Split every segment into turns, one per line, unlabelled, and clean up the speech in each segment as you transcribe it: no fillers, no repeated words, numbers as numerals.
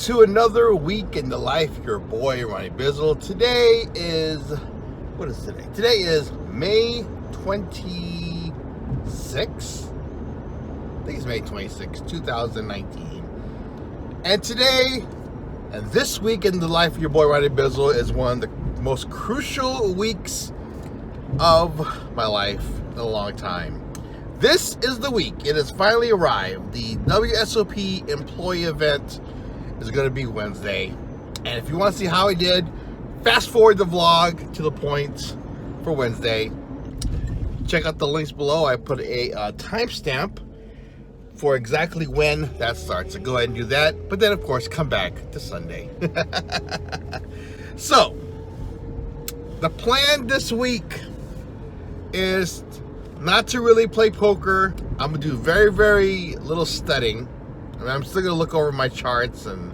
to another week in the life of your boy, Ronnie Bizzle. Today is, what is today? Today is May 26th. I think it's May 26th, 2019. And today, and this week in the life of your boy, Ronnie Bizzle, is one of the most crucial weeks of my life in a long time. This is the week. It has finally arrived. The Wsop employee event is going to be Wednesday. And if you want to see how I did, fast forward the vlog to the point for Wednesday. Check out the links below. I put a timestamp for exactly when that starts. So go ahead and do that. But then, of course, come back to Sunday. So, the plan this week is not to really play poker. I'm gonna do very, very little studying. I mean, I'm still gonna look over my charts and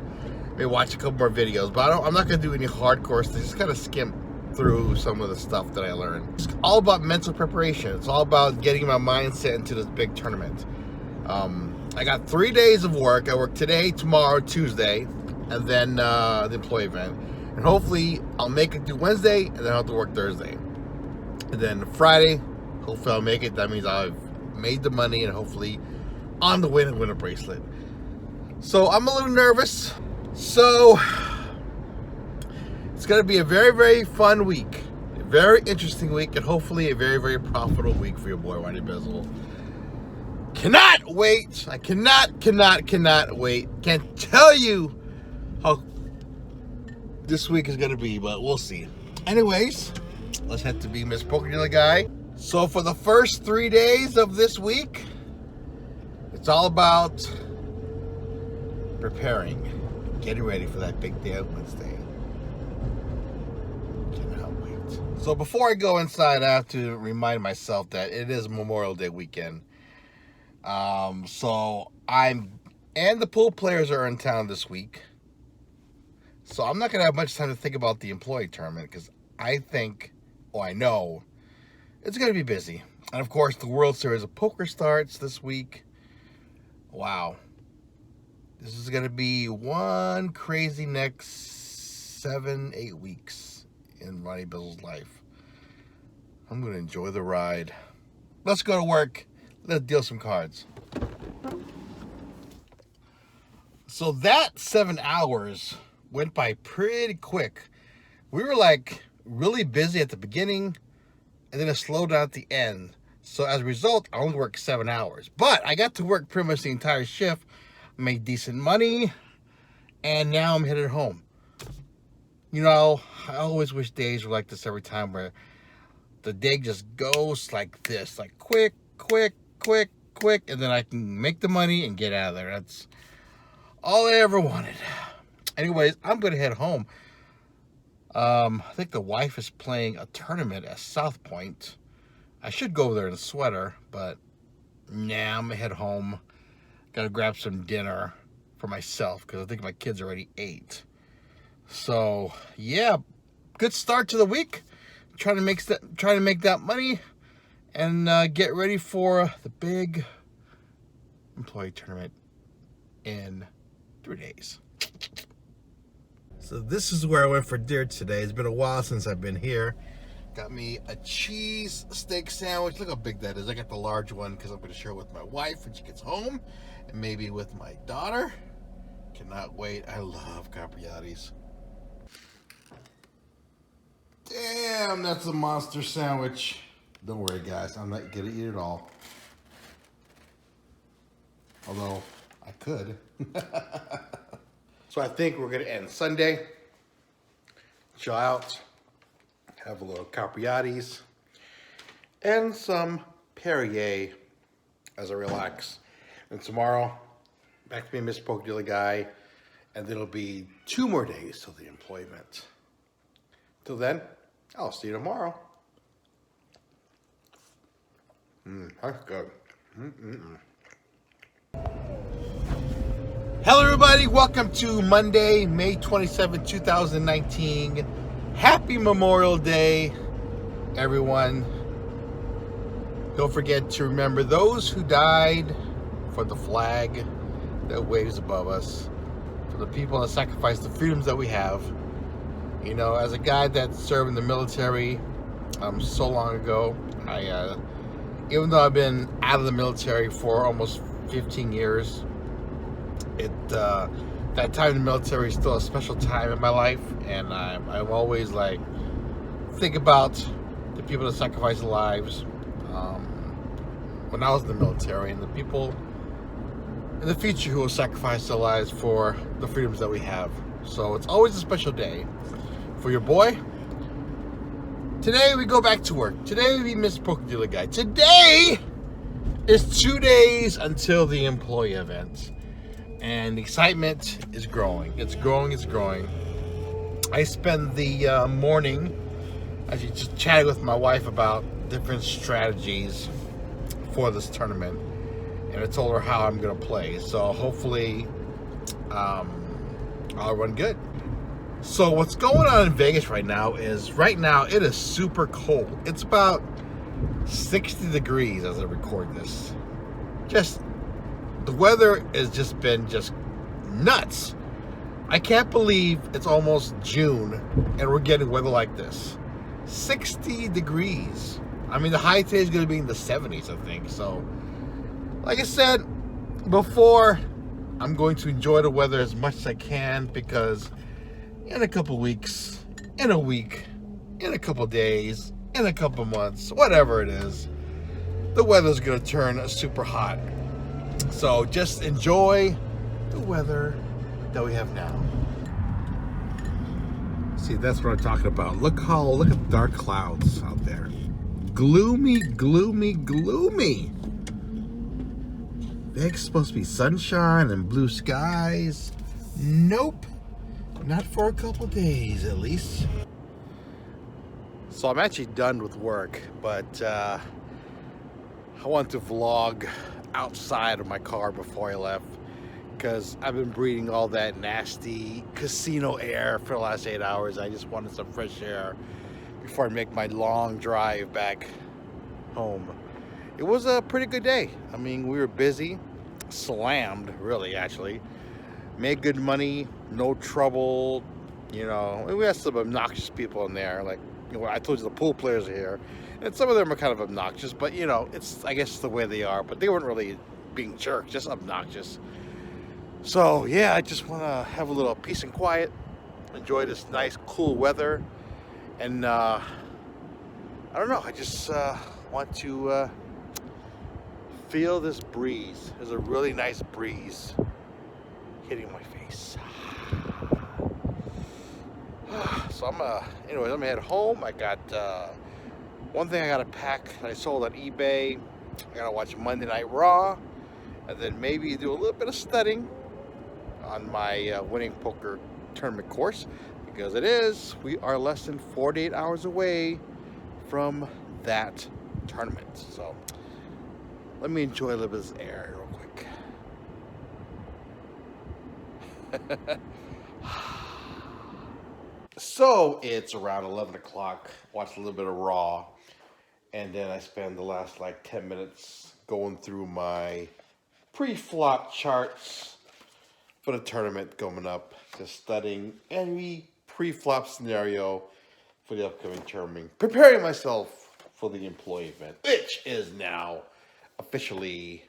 maybe watch a couple more videos, but I'm not gonna do any hardcore stuff. Just kind of skim through some of the stuff that I learned. It's all about mental preparation. It's all about getting my mindset into this big tournament. I got 3 days of work. I work today, tomorrow, Tuesday, and then the employee event. And hopefully I'll make it through Wednesday, and then I'll have to work Thursday. And then Friday, hopefully I'll make it. That means I've made the money and hopefully on the way to win a bracelet. So I'm a little nervous. So it's going to be a very, very fun week. A very interesting week, and hopefully a very, very profitable week for your boy, Ronnie Bizzle. Cannot wait. I cannot wait. Can't tell you how this week is going to be, but we'll see. Anyways, let's head to be Miss Poker Dealer Guy. So for the first 3 days of this week, it's all about preparing, getting ready for that big day on Wednesday. Cannot wait. So before I go inside, I have to remind myself that it is Memorial Day weekend. And the pool players are in town this week. So I'm not going to have much time to think about the employee tournament because I know it's going to be busy. And of course, the World Series of Poker starts this week. Wow. This is going to be one crazy next 7-8 weeks in Ronnie Bizzle's life. I'm going to enjoy the ride. Let's go to work. Let's deal some cards. So that 7 hours went by pretty quick. We were like really busy at the beginning, and then it slowed down at the end. So as a result, I only worked 7 hours. But I got to work pretty much the entire shift, made decent money, and now I'm headed home. You know, I always wish days were like this every time, where the day just goes like this, like quick, and then I can make the money and get out of there. That's all I ever wanted. Anyways, I'm going to head home. I think the wife is playing a tournament at South Point. I should go over there in a sweater, but nah, I'm going to head home. Got to grab some dinner for myself because I think my kids already ate. So, yeah, good start to the week. Trying to make that money and get ready for the big employee tournament in 3 days. So this is where I went for dinner today. It's been a while since I've been here. Got me a cheese steak sandwich. Look how big that is. I got the large one because I'm going to share it with my wife when she gets home, and maybe with my daughter. Cannot wait. I love capriottis. Damn, that's a monster sandwich. Don't worry, guys. I'm not going to eat it all. Although, I could. So I think we're going to end Sunday, chill out, have a little capriottis, and some Perrier as I relax. And tomorrow, back to being Mr. Poker Dealer Guy, and then it'll be 2 more days till the employment. Till then, I'll see you tomorrow. That's good. Hello everybody, welcome to Monday, May 27, 2019. Happy Memorial Day, everyone. Don't forget to remember those who died for the flag that waves above us, for the people that sacrifice the freedoms that we have. You know, as a guy that served in the military so long ago, even though I've been out of the military for almost 15 years, that time in the military is still a special time in my life, and I'm always like think about the people that sacrifice their lives when I was in the military, and the people in the future who will sacrifice their lives for the freedoms that we have. So it's always a special day for your boy. Today we go back to work. Today we miss Poker Dealer Guy. Today is 2 days until the employee event, and the excitement is growing. It's growing. It's growing. I spend the morning actually just chatting with my wife about different strategies for this tournament, and I told her how I'm gonna play. So hopefully, I'll run good. So what's going on in Vegas right now it is super cold. It's about 60 degrees as I record this. The weather has just been nuts. I can't believe it's almost June and we're getting weather like this. 60 degrees. I mean, the high today is going to be in the 70s, I think. So, like I said before, I'm going to enjoy the weather as much as I can, because in a couple weeks, in a week, in a couple days, in a couple months, whatever it is, the weather's going to turn super hot. So just enjoy the weather that we have now. See, that's what I'm talking about. Look at the dark clouds out there. Gloomy, gloomy, gloomy. It's supposed to be sunshine and blue skies. Nope. Not for a couple days, at least. So I'm actually done with work, but I want to vlog outside of my car before I left, because I've been breathing all that nasty casino air for the last 8 hours. I just wanted some fresh air before I make my long drive back home. It was a pretty good day. I mean, we were busy, slammed, really, actually. Made good money, no trouble, you know. And we had some obnoxious people in there, like, you know, I told you the pool players are here, and some of them are kind of obnoxious, but you know, it's, I guess, the way they are. But they weren't really being jerks, just obnoxious. So yeah, I just want to have a little peace and quiet, enjoy this nice, cool weather, and I don't know. I just want to feel this breeze. There's a really nice breeze hitting my face. So anyways, I'm gonna head home. I got one thing I gotta pack that I sold on eBay. I gotta watch Monday Night Raw, and then maybe do a little bit of studying on my winning poker tournament course, because we are less than 48 hours away from that tournament. So let me enjoy a little bit of this air real quick. So it's around 11 o'clock, watched a little bit of Raw, and then I spend the last like 10 minutes going through my pre-flop charts for the tournament coming up, just studying any pre-flop scenario for the upcoming tournament, preparing myself for the employee event, which is now officially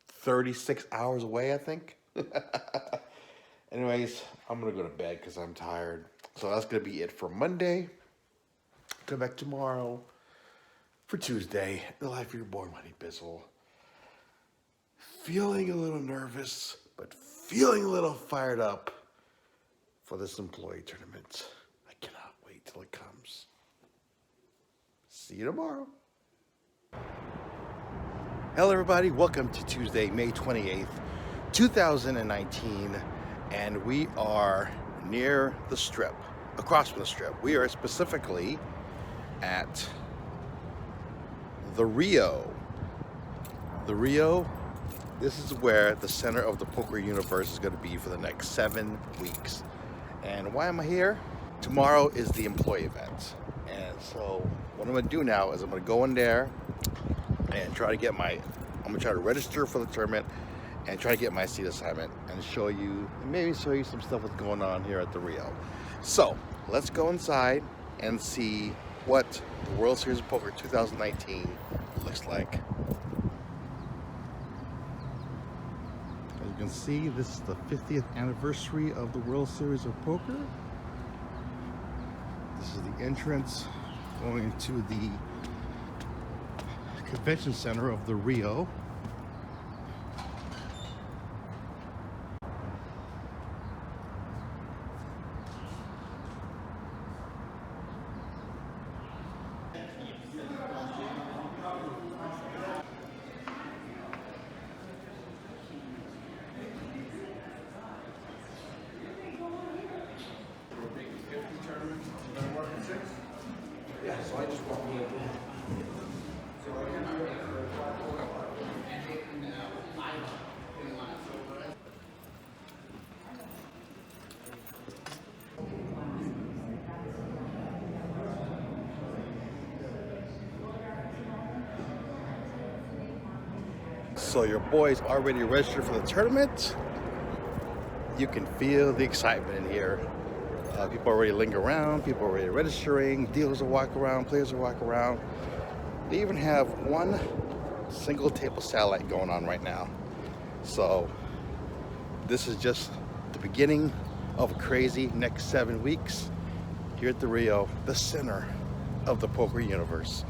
36 hours away, I think. Anyways, I'm gonna go to bed because I'm tired. So that's gonna be it for Monday. Come back tomorrow for Tuesday. The life of your boy, Money Bizzle. Feeling a little nervous, but feeling a little fired up for this employee tournament. I cannot wait till it comes. See you tomorrow. Hello everybody, welcome to Tuesday, May 28th, 2019, and we are near the Strip, across from the Strip. We are specifically at the Rio. The Rio, this is where the center of the poker universe is going to be for the next 7 weeks. And why am I here? Tomorrow is the employee event. And so what I'm going to do now is I'm going to go in there and try to get I'm going to try to register for the tournament and try to get my seat assignment and show you, maybe show you some stuff that's going on here at the Rio. So let's go inside and see what the World Series of Poker 2019 looks like. As you can see, this is the 50th anniversary of the World Series of Poker. This is the entrance going to the convention center of the Rio.
Yeah, so I just walked in.
So your boy's already registered for the tournament. You can feel the excitement in here. People already linger around, people already registering, dealers will walk around, players will walk around. They even have one single table satellite going on right now. So this is just the beginning of a crazy next 7 weeks here at the Rio, the center of the poker universe.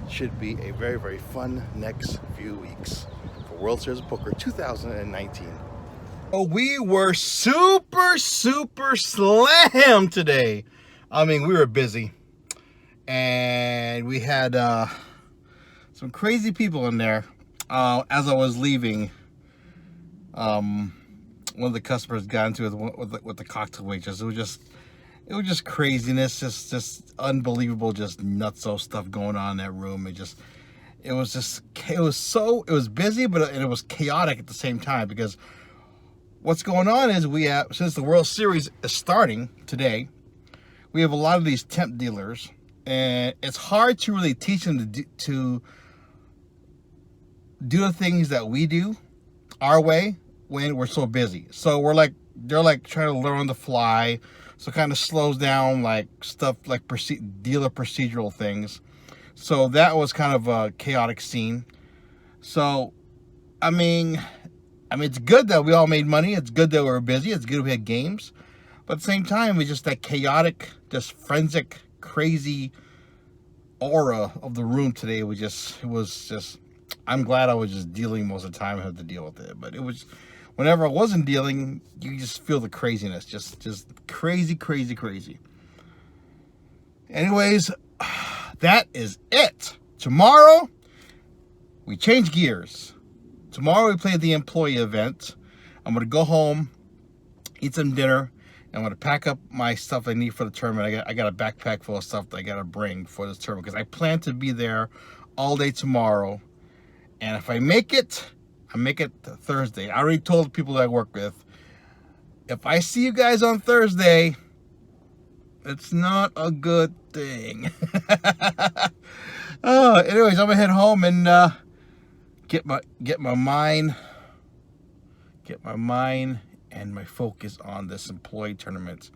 Should be a very, very fun next few weeks for World Series of Poker 2019. We were super slammed today. I mean, we were busy, and we had some crazy people in there. As I was leaving, one of the customers got into it with the cocktail waitress. It was just craziness, just unbelievable, just nutso stuff going on in that room. It was busy, but it was chaotic at the same time, because what's going on is we have, since the World Series is starting today, we have a lot of these temp dealers, and it's hard to really teach them to do the things that we do our way when we're so busy. So they're like trying to learn on the fly, so it kind of slows down like stuff like dealer procedural things. So that was kind of a chaotic scene. So, I mean, it's good that we all made money. It's good that we were busy. It's good we had games. But at the same time, it's just that chaotic, just forensic, crazy aura of the room today. It was just, I'm glad I was just dealing most of the time. I had to deal with it. But it was, whenever I wasn't dealing, you just feel the craziness. Just crazy. Anyways, that is it. Tomorrow, we change gears. Tomorrow we play the employee event. I'm going to go home, eat some dinner, and I'm going to pack up my stuff I need for the tournament. I got a backpack full of stuff that I got to bring for this tournament, because I plan to be there all day tomorrow. And if I make it, I make it Thursday. I already told the people that I work with, if I see you guys on Thursday, it's not a good thing. Anyways, I'm going to head home and get my mind and my focus on this employee tournament,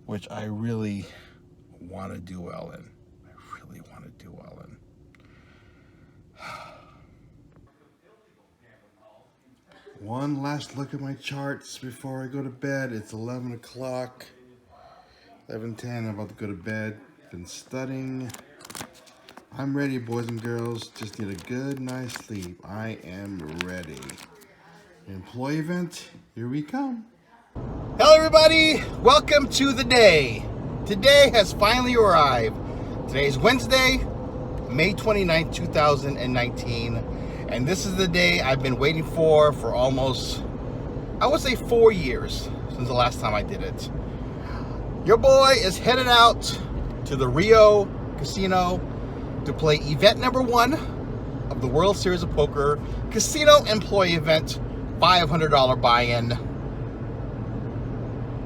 which I really want to do well in. One last look at my charts before I go to bed. It's 11 o'clock, 11:10. I'm about to go to bed. Been studying. I'm ready, boys and girls. Just need a good night's sleep. I am ready. Employee event, here we come. Hello everybody, welcome to the day. Today has finally arrived. Today is Wednesday, May 29th, 2019. And this is the day I've been waiting for almost, I would say 4 years since the last time I did it. Your boy is headed out to the Rio Casino to play event number 1 of the World Series of Poker Casino Employee Event, $500 buy-in,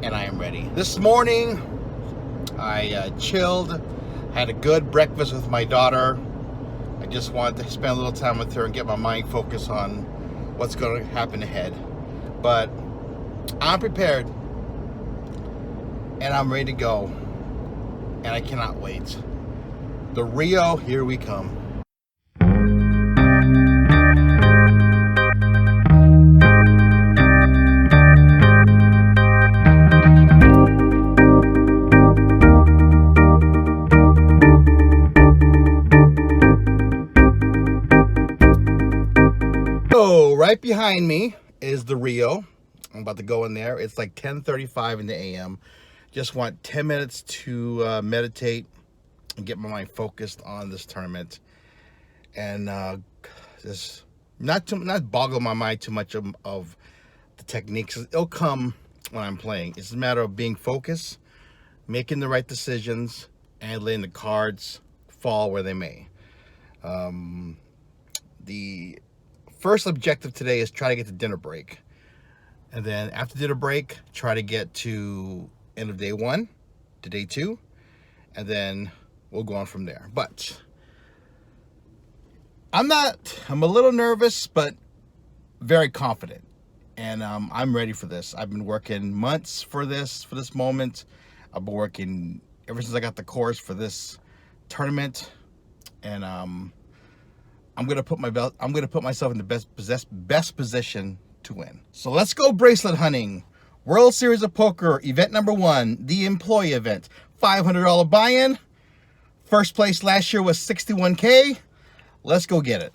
and I am ready. This morning, I chilled, had a good breakfast with my daughter. I just wanted to spend a little time with her and get my mind focused on what's going to happen ahead. But I'm prepared, and I'm ready to go, and I cannot wait. The Rio, here we come. So right behind me is the Rio. I'm about to go in there. It's like 10:35 in the a.m. Just want 10 minutes to meditate and get my mind focused on this tournament, and just not boggle my mind too much of the techniques. It'll come when I'm playing. It's a matter of being focused, making the right decisions, and letting the cards fall where they may. The first objective today is try to get to dinner break. And then after dinner break, try to get to end of day 1 to day 2. And then we'll go on from there. But I'm a little nervous, but very confident. And I'm ready for this. I've been working months for this moment. I've been working ever since I got the course for this tournament. And I'm gonna put myself in the best position to win. So let's go bracelet hunting. World Series of Poker event number 1, the employee event. $500 buy-in. First place last year was $61K. Let's go get it.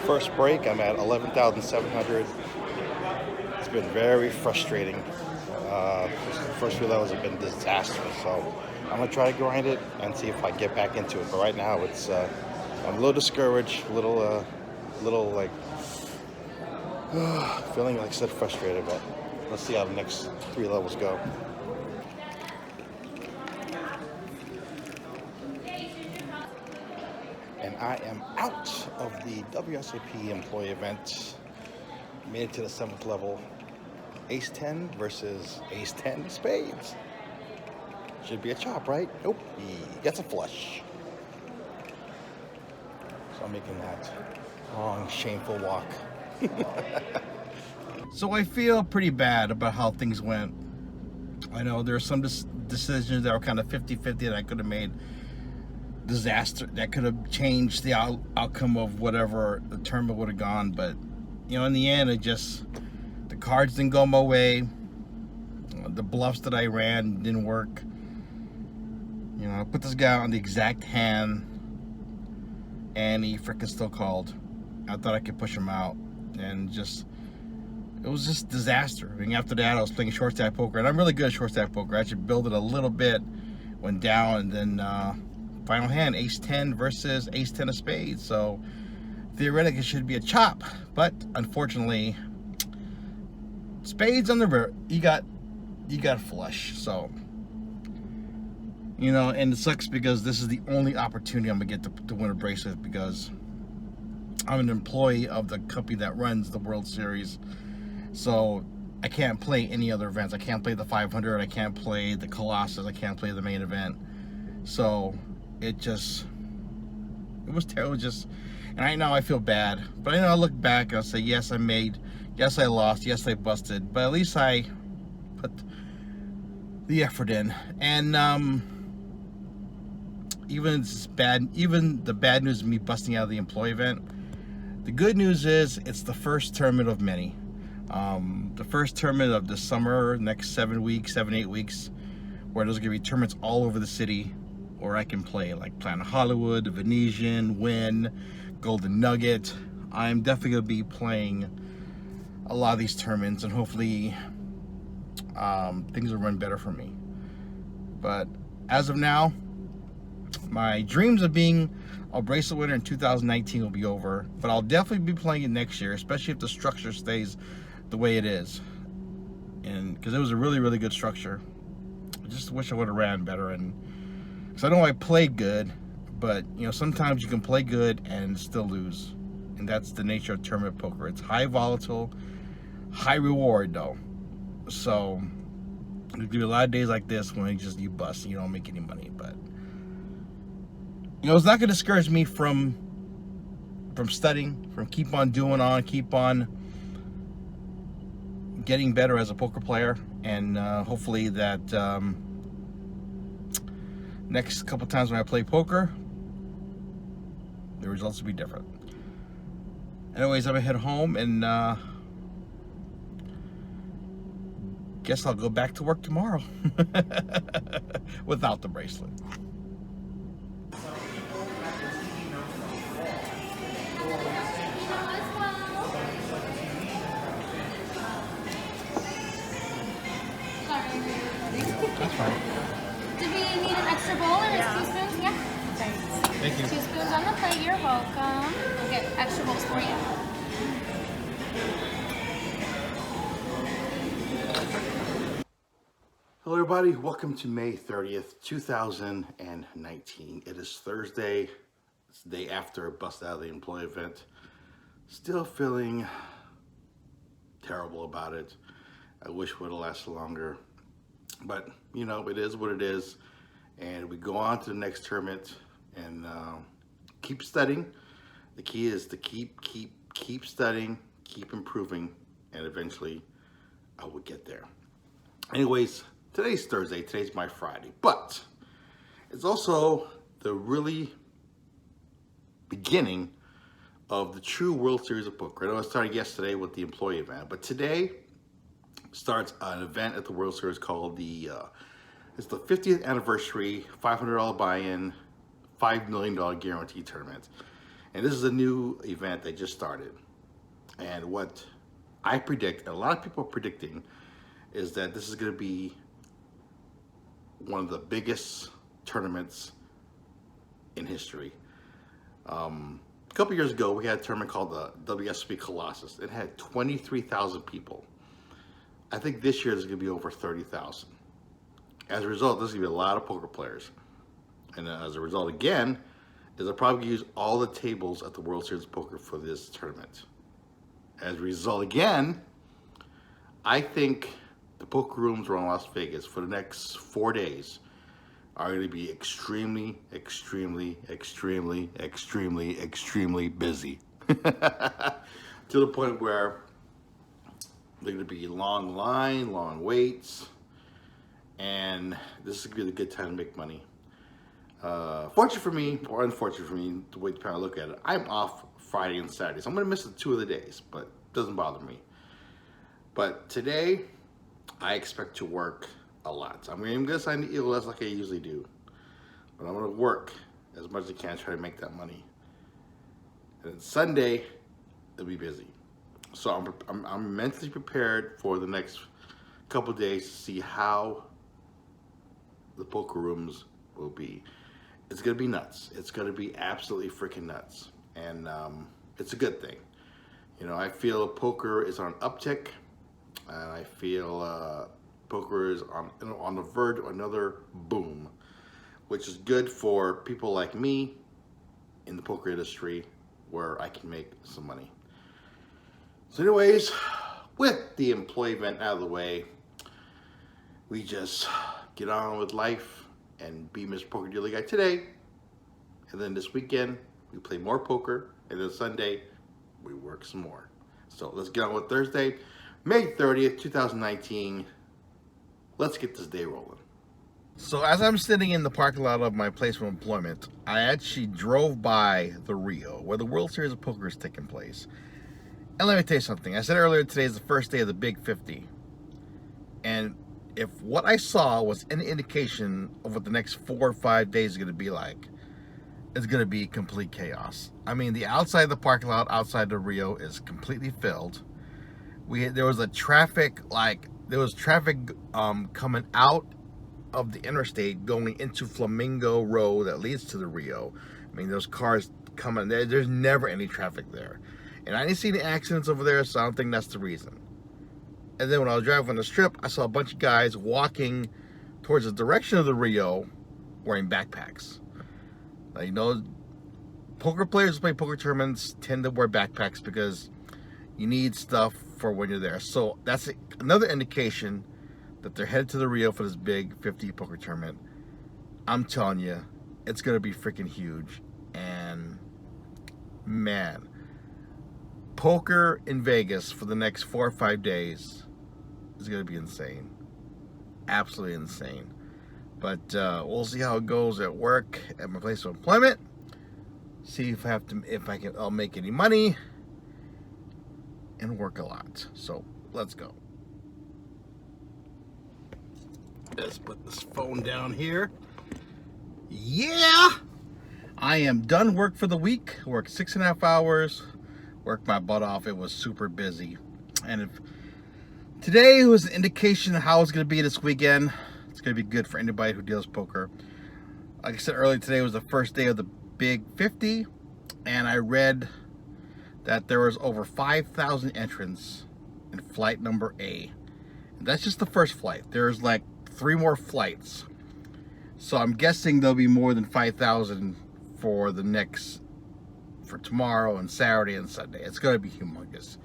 First break, I'm at 11,700. It's been very frustrating. First few levels have been disastrous, so I'm gonna try to grind it and see if I get back into it. But right now, it's I'm a little discouraged, a little like feeling like I said frustrated. But let's see how the next 3 levels go. And I am out of the WSOP employee event. Made it to the 7th level. Ace 10 versus Ace 10 spades. Should be a chop, right? Nope, he gets a flush. So I'm making that long, shameful walk. So I feel pretty bad about how things went. I know there are some decisions that were kind of 50-50 that I could have made disaster, that could have changed the outcome of whatever the tournament would have gone. But you know, in the end, the cards didn't go my way. The bluffs that I ran didn't work. You know, I put this guy on the exact hand, and he freaking still called. I thought I could push him out, and it was just disaster. I mean, after that, I was playing short stack poker, and I'm really good at short stack poker. I actually built it a little bit, went down, and then final hand, Ace 10 versus Ace 10 of spades. So theoretically it should be a chop, but unfortunately, spades on the river, you got flush. So, you know, and it sucks because this is the only opportunity I'm gonna get to win a bracelet, because I'm an employee of the company that runs the World Series. So I can't play any other events. I can't play the 500. I can't play the Colossus. I can't play the main event. So it was terrible. And right now I feel bad. But I know I look back and I'll say, yes, I made, yes, I lost, yes, I busted. But at least I put the effort in. And even the bad news of me busting out of the employee event, the good news is it's the first tournament of many. The first tournament of the summer, next 7 weeks, 8 weeks, where there's gonna be tournaments all over the city where I can play, like Planet Hollywood, the Venetian, Wynn, Golden Nugget. I'm definitely gonna be playing a lot of these tournaments, and hopefully things will run better for me. But as of now, my dreams of being a bracelet winner in 2019 will be over, but I'll definitely be playing it next year, especially if the structure stays the way it is. And because it was a really, really good structure. I just wish I would have ran better. And because I know I played good, but you know, sometimes you can play good and still lose. And that's the nature of tournament poker. It's high volatile, high reward though. So there'll be a lot of days like this when you bust and you don't make any money. But you know, it's not gonna discourage me from studying, from keep on getting better as a poker player. And hopefully that next couple times when I play poker, the results will be different. Anyways, I'm gonna head home and guess I'll go back to work tomorrow without the bracelet. That's fine.
Do we need an extra bowl or is 2 spoons? Yeah. Thanks.
Thank you.
2 spoons on the plate. You're welcome. We'll get extra bowls for you.
Hello everybody, welcome to May 30th, 2019. It is Thursday. It's the day after a bust out of the employee event. Still feeling terrible about it. I wish it would have lasted longer. But, you know, it is what it is. And we go on to the next tournament and keep studying. The key is to keep studying, keep improving, and eventually I will get there. Anyways, today's Thursday, today's my Friday, but it's also the really beginning of the true World Series of Poker. I know it started yesterday with the employee event, but today starts an event at the World Series called it's the 50th anniversary, $500 buy-in, $5 million guarantee tournament. And this is a new event they just started. And what I predict, and a lot of people are predicting, is that this is going to be one of the biggest tournaments in history. A couple years ago, we had a tournament called the Wsop Colossus. It had 23,000 people. I think this year there's going to be over 30,000. As a result, there's going to be a lot of poker players. And as a result, again, is they'll probably use all the tables at the World Series of Poker for this tournament. As a result, again, I think the poker rooms around Las Vegas for the next 4 days are going to be extremely, extremely, extremely, extremely, extremely busy. To the point where they're going to be long line, long waits, and this is going to be a good time to make money. Fortunate for me, or unfortunate for me, the way to kind of look at it, I'm off Friday and Saturday, so I'm going to miss the 2 of the days, but it doesn't bother me. But today, I expect to work a lot. I'm going to sign the ELS like I usually do, but I'm going to work as much as I can to try to make that money. And then Sunday, it'll be busy. So I'm mentally prepared for the next couple days to see how the poker rooms will be. It's going to be nuts. It's going to be absolutely freaking nuts. And it's a good thing. You know, I feel poker is on an uptick, and I feel poker is on the verge of another boom, which is good for people like me in the poker industry, where I can make some money. So anyways, with the employee event out of the way, we just get on with life and be Mr. Poker Dealer Guy today. And then this weekend, we play more poker. And then Sunday, we work some more. So let's get on with Thursday, May 30th, 2019. Let's get this day rolling. So as I'm sitting in the parking lot of my place of employment, I actually drove by the Rio, where the World Series of Poker is taking place. And let me tell you something. I said earlier, today is the first day of the Big 50. And if what I saw was any indication of what the next 4 or 5 days is going to be like, it's going to be complete chaos. I mean, the outside of the parking lot, outside the Rio, is completely filled. There was traffic coming out of the interstate going into Flamingo Road that leads to the Rio. I mean, those cars coming there. There's never any traffic there. And I didn't see any accidents over there, so I don't think that's the reason. And then when I was driving on the strip, I saw a bunch of guys walking towards the direction of the Rio wearing backpacks. Now, you know, poker players who play poker tournaments tend to wear backpacks because you need stuff for when you're there. So that's another indication that they're headed to the Rio for this big 50 poker tournament. I'm telling you, it's going to be freaking huge. And man, poker in Vegas for the next 4 or 5 days is going to be insane. Absolutely insane. But we'll see how it goes at work, at my place of employment. See if I'll make any money and work a lot. So let's go. Let's put this phone down here. Yeah, I am done work for the week. Worked 6.5 hours. Worked my butt off. It was super busy. And today was an indication of how it's going to be this weekend. It's going to be good for anybody who deals poker. Like I said earlier, today was the first day of the Big 50. And I read that there was over 5,000 entrants in flight number A. And that's just the first flight. There's like 3 more flights. So I'm guessing there'll be more than 5,000 for tomorrow and Saturday and Sunday. It's going to be humongous.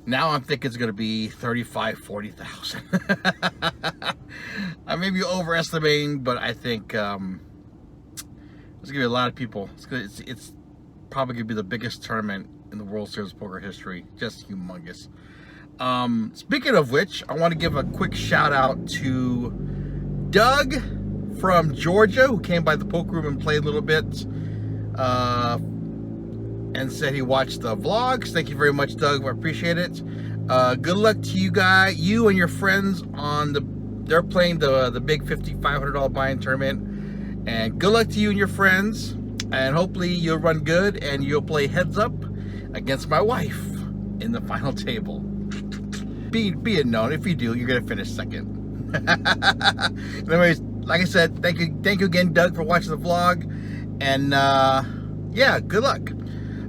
Now I'm thinking it's going to be 35, 40,000. I may be overestimating, but I think there's going to be a lot of people. It's probably going to be the biggest tournament in the World Series of Poker history. Just humongous. Speaking of which, I want to give a quick shout out to Doug from Georgia, who came by the poker room and played a little bit, and said he watched the vlogs. Thank you very much, Doug. I appreciate it. Good luck to you and your friends they're playing the big $500 buy-in tournament, and good luck to you and your friends, and hopefully you'll run good and you'll play heads up against my wife in the final table. Be it known, if you do, you're gonna finish second. Anyways, like I said, thank you again, Doug, for watching the vlog, and yeah, good luck.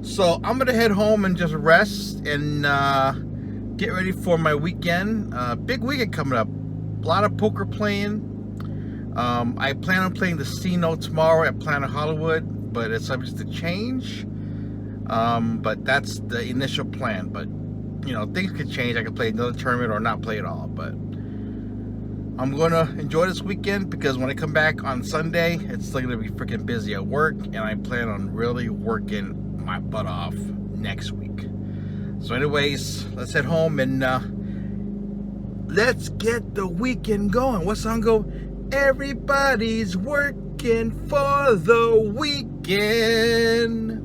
So I'm gonna head home and just rest and get ready for my weekend. Big weekend coming up. A lot of poker playing. I plan on playing the C-Note tomorrow at Planet Hollywood, but it's subject to change. But that's the initial plan. But you know, things could change. I could play another tournament or not play at all. But I'm gonna enjoy this weekend because when I come back on Sunday, it's still gonna be freaking busy at work, and I plan on really working my butt off next week. So anyways, let's head home and let's get the weekend going. What song go? Everybody's working for the weekend.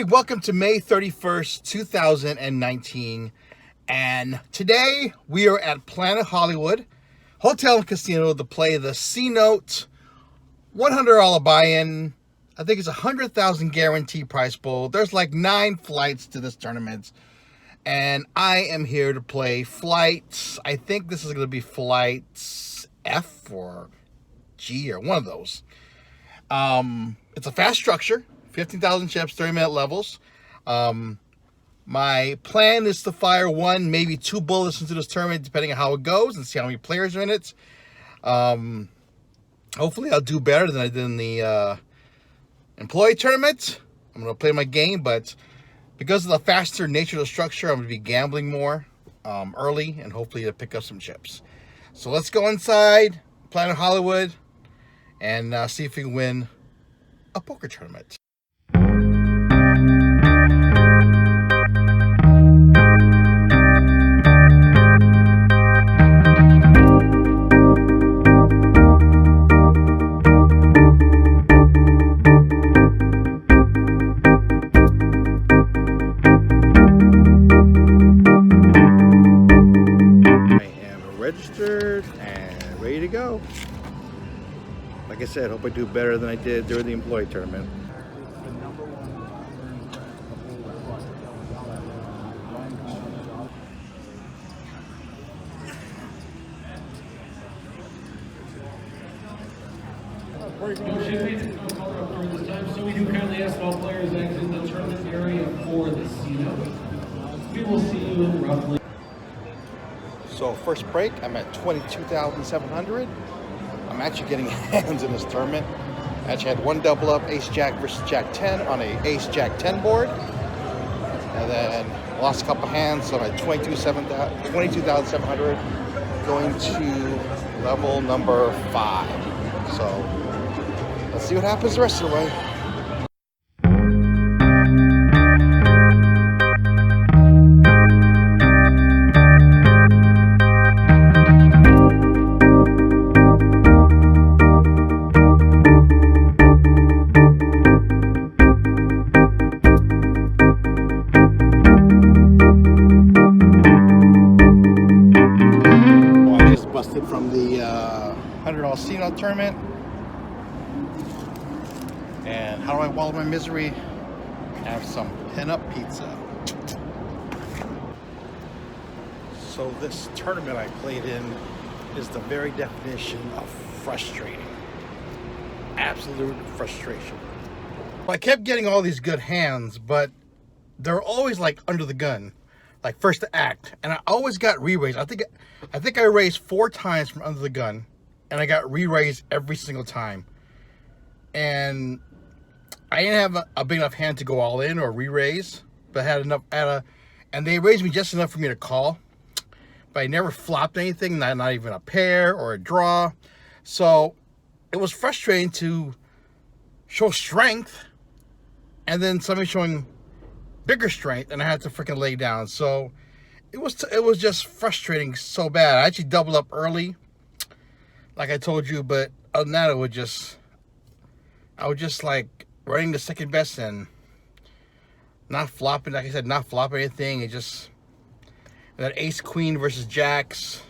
everybody, welcome to May 31st, 2019. And today we are at Planet Hollywood Hotel and Casino to play the C-Note $100 buy-in. I think it's a 100,000 guarantee prize pool. There's like 9 flights to this tournament. And I am here to play flights. I think this is going to be flights F or G or one of those. It's a fast structure, 15,000 chips, 30-minute levels. My plan is to fire 1, maybe 2 bullets into this tournament, depending on how it goes, and see how many players are in it. Hopefully I'll do better than I did in the employee tournament. I'm going to play my game, but because of the faster nature of the structure, I'm going to be gambling more early and hopefully to pick up some chips. So let's go inside Planet Hollywood and see if we can win a poker tournament. Registered and ready to go. Like I said, hope I do better than I did during the employee tournament.
So we do kindly ask all players exit the tournament area for the C-Note. We will see you in roughly.
So first break, I'm at 22,700. I'm actually getting hands in this tournament. I actually had 1 double up, Ace Jack versus Jack 10 on a Ace Jack 10 board. And then lost a couple hands, so I'm at 22,700 going to level number 5. So let's see what happens the rest of the way. From the $100 C-Note tournament. And how do I wallow my misery? Have some pin-up pizza. So this tournament I played in is the very definition of frustrating. Absolute frustration. Well, I kept getting all these good hands, but they're always like under the gun. Like first to act, and I always got re-raised. I think I raised 4 times from under the gun, and I got re-raised every single time. And I didn't have a big enough hand to go all in or re-raise, but I had enough and they raised me just enough for me to call. But I never flopped anything, not even a pair or a draw. So it was frustrating to show strength, and then somebody showing bigger strength, and I had to freaking lay down. So it was just frustrating so bad. I actually doubled up early, like I told you, but other than that, I was just like running the second best and not flopping. Like I said, not flopping anything. It just that ace queen versus jacks.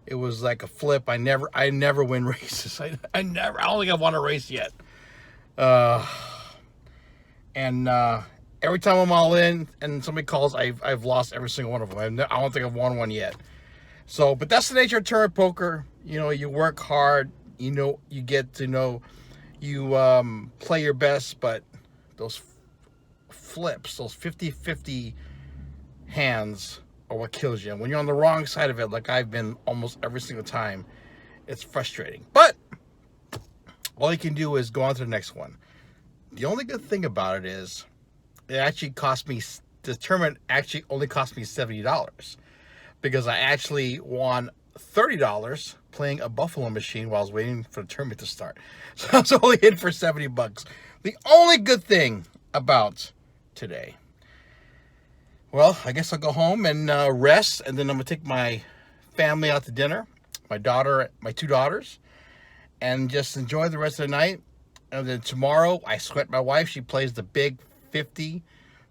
It was like a flip. I never win races. I don't think I've won a race yet. Every time I'm all in and somebody calls, I've lost every single one of them. I don't think I've won one yet. So, but that's the nature of tournament poker. You know, you work hard. You know, you get to know, you play your best, but those flips, those 50-50 hands are what kills you. And when you're on the wrong side of it, like I've been almost every single time, it's frustrating. But all you can do is go on to the next one. The only good thing about it is, it actually cost me, the tournament actually only cost me $70 because I actually won $30 playing a buffalo machine while I was waiting for the tournament to start. So I was only in for $70. The only good thing about today. Well, I guess I'll go home and rest, and then I'm gonna take my family out to dinner, my 2 daughters, and just enjoy the rest of the night. And then tomorrow, I sweat my wife. She plays the big 50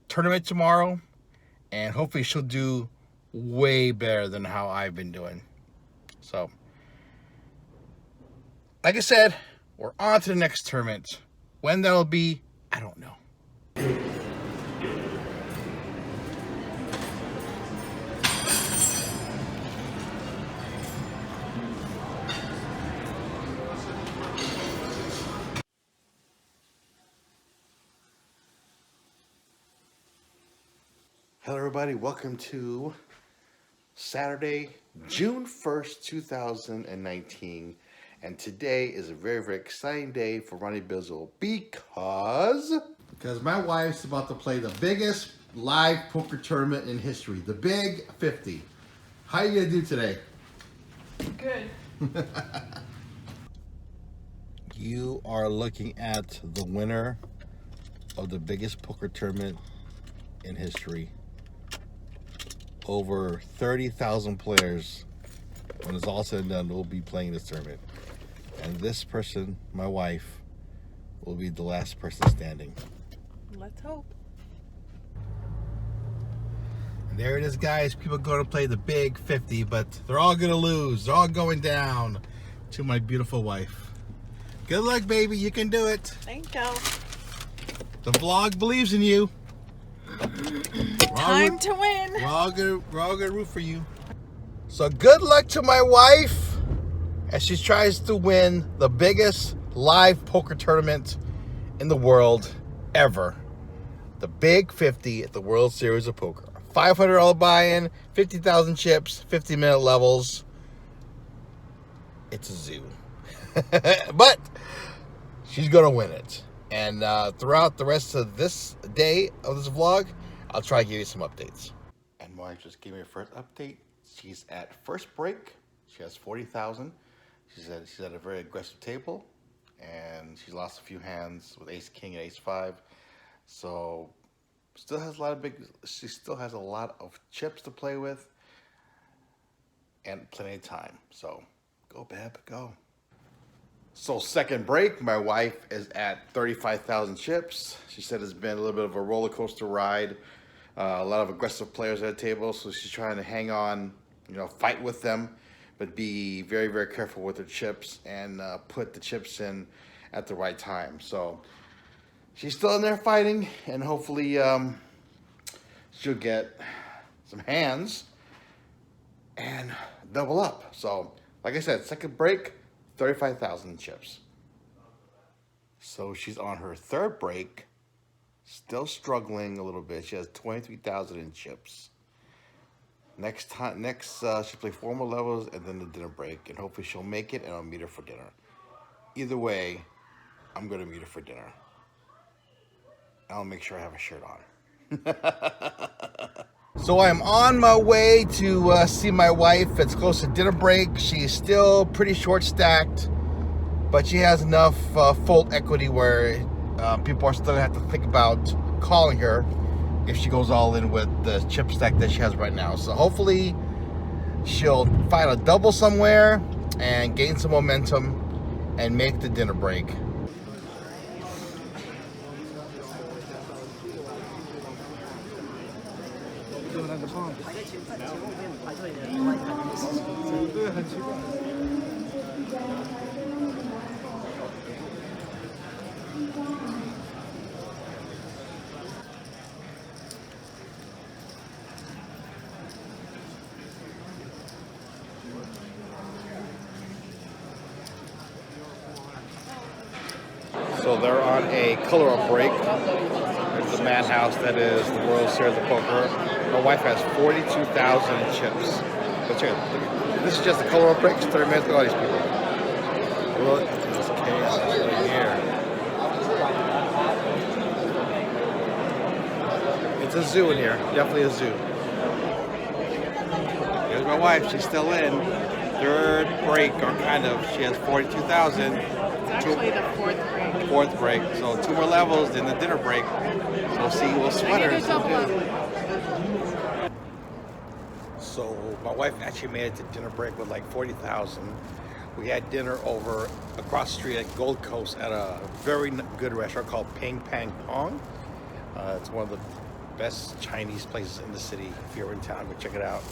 tournament tomorrow, and hopefully she'll do way better than how I've been doing. So, like I said, we're on to the next tournament. When that'll be, I don't know. Hello everybody, welcome to Saturday, June 1st, 2019. And today is a very, very exciting day for Ronnie Bizzle because my wife's about to play the biggest live poker tournament in history, the Big 50. How are you gonna do today?
Good.
You are looking at the winner of the biggest poker tournament in history. Over 30,000 players, when it's all said and done, will be playing this tournament. And this person, my wife, will be the last person standing.
Let's hope.
And there it is, guys. People going to play the Big 50, but they're all going to lose. They're all going down to my beautiful wife. Good luck, baby. You can do it.
Thank you.
The vlog believes in you.
Time to win.
We're all gonna root for you. So good luck to my wife as she tries to win the biggest live poker tournament in the world ever. The Big 50 at the World Series of Poker. $500 buy-in, 50,000 chips, 50-minute levels. It's a zoo. But she's gonna win it. And throughout the rest of this day of this vlog, I'll try to give you some updates. And my wife just gave me her first update. She's at first break. She has 40,000. She's at a very aggressive table, and she's lost a few hands with Ace King and Ace 5. So she still has a lot of chips to play with, and plenty of time. So go, Beb, go. So second break, my wife is at 35,000 chips. She said it's been a little bit of a roller coaster ride. A lot of aggressive players at the table, so she's trying to hang on, fight with them, but be very, very careful with her chips and put the chips in at the right time. So she's still in there fighting, and hopefully she'll get some hands and double up. So like I said, second break, 35,000 chips. So she's on her third break, still struggling a little bit. She has 23,000 in chips. Next she'll play 4 more levels and then the dinner break, and hopefully she'll make it, and I'll meet her for dinner. Either way, I'm gonna meet her for dinner. I'll make sure I have a shirt on. So I'm on my way to see my wife. It's close to dinner break. She's still pretty short stacked, but she has enough fold equity where people are still gonna have to think about calling her if she goes all in with the chip stack that she has right now. So hopefully she'll find a double somewhere and gain some momentum and make the dinner break. So they're on a color-up break. There's the madhouse that is the World Series of Poker. My wife has 42,000 chips. But this is just a color-up break. It's 30 minutes. Look at all these people. Look at this chaos right here. It's a zoo in here. Definitely a zoo. Here's my wife. She's still in. Third break, or kind of. She has 42,000.
It's actually the fourth break.
Fourth break. So 2 more levels, then the dinner break. So we'll see. We'll sweat her. So my wife actually made it to dinner break with like 40,000. We had dinner over across the street at Gold Coast at a very good restaurant called Ping Pang Pong. It's one of the best Chinese places in the city. If you're in town, go check it out.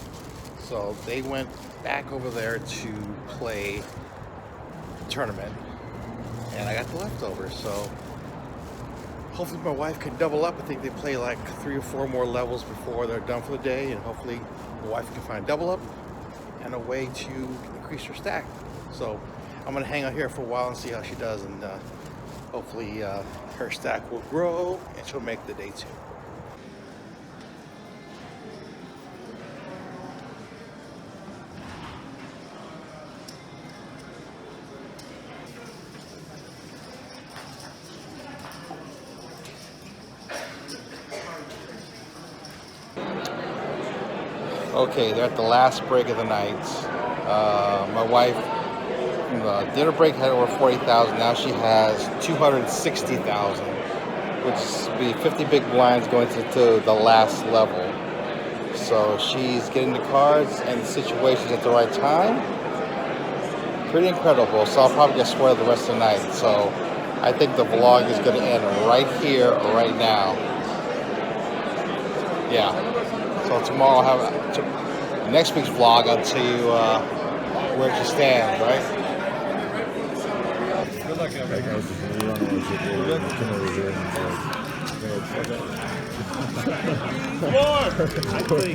So they went back over there to play the tournament, and I got the leftovers. So hopefully my wife can double up. I think they play like 3 or 4 more levels before they're done for the day, and hopefully my wife can find double up and a way to increase her stack. So I'm gonna hang out here for a while and see how she does, and hopefully her stack will grow and she'll make the day too. Okay, they're at the last break of the night. My wife, from the dinner break, had over 40,000. Now she has 260,000, which would be 50 big blinds going to the last level. So she's getting the cards and the situations at the right time. Pretty incredible. So I'll probably get spoiled the rest of the night. So I think the vlog is going to end right here, right now. Yeah. So tomorrow I'll have next week's vlog. I'll tell you where she stands, right?
Good luck, everyone.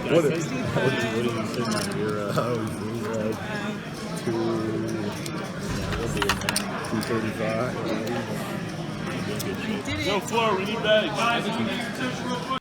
What are you sitting on? You're 235.
We did it.
Go floor, we need bags.